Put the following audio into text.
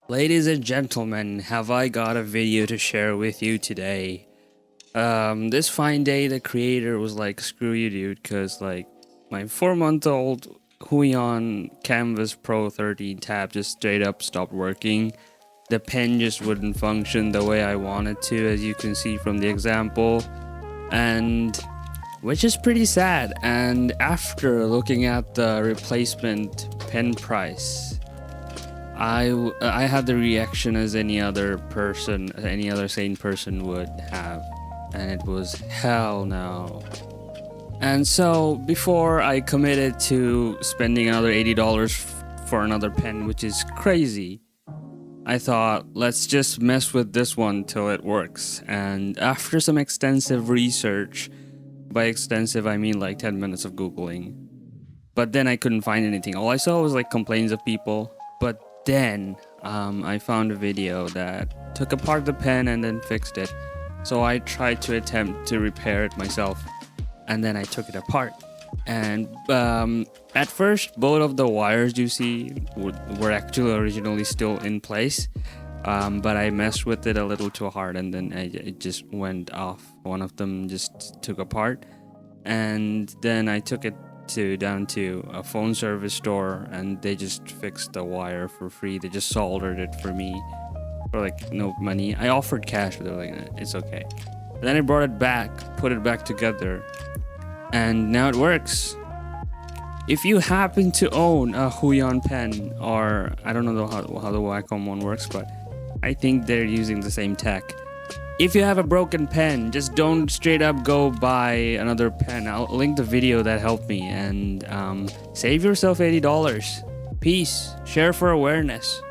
Ladies and gentlemen, have I got a video to share with you today. This fine day the creator was like, screw you dude, cause like my 4-month-old Huion Canvas Pro 13 tab just straight up stopped working. The pen just wouldn't function the way I wanted to, as you can see from the example, and which is pretty sad. And after looking at the replacement pen price, I had the reaction as any other person, any other sane person would have, and it was hell no. And so before I committed to spending another $80 for another pen, which is crazy, I thought, let's just mess with this one till it works. And after some extensive research, by extensive I mean like 10 minutes of Googling, but then I couldn't find anything. All I saw was like complaints of people. But then I found a video that took apart the pen and then fixed it. So I tried to attempt to repair it myself, and then I took it apart. And at first, both of the wires you see were actually originally still in place, but I messed with it a little too hard, and then it just went off. One of them just took apart, and then I took it down to a phone service store, and they just fixed the wire for free. They just soldered it for me for like no money. I offered cash, but they're like, it's okay. Then I brought it back, put it back together, and now it works. If you happen to own a Huion pen, or I don't know how the Wacom one works, but I think they're using the same tech. If you have a broken pen, just don't straight up go buy another pen. I'll link the video that helped me, and save yourself $80. Peace. Share for awareness.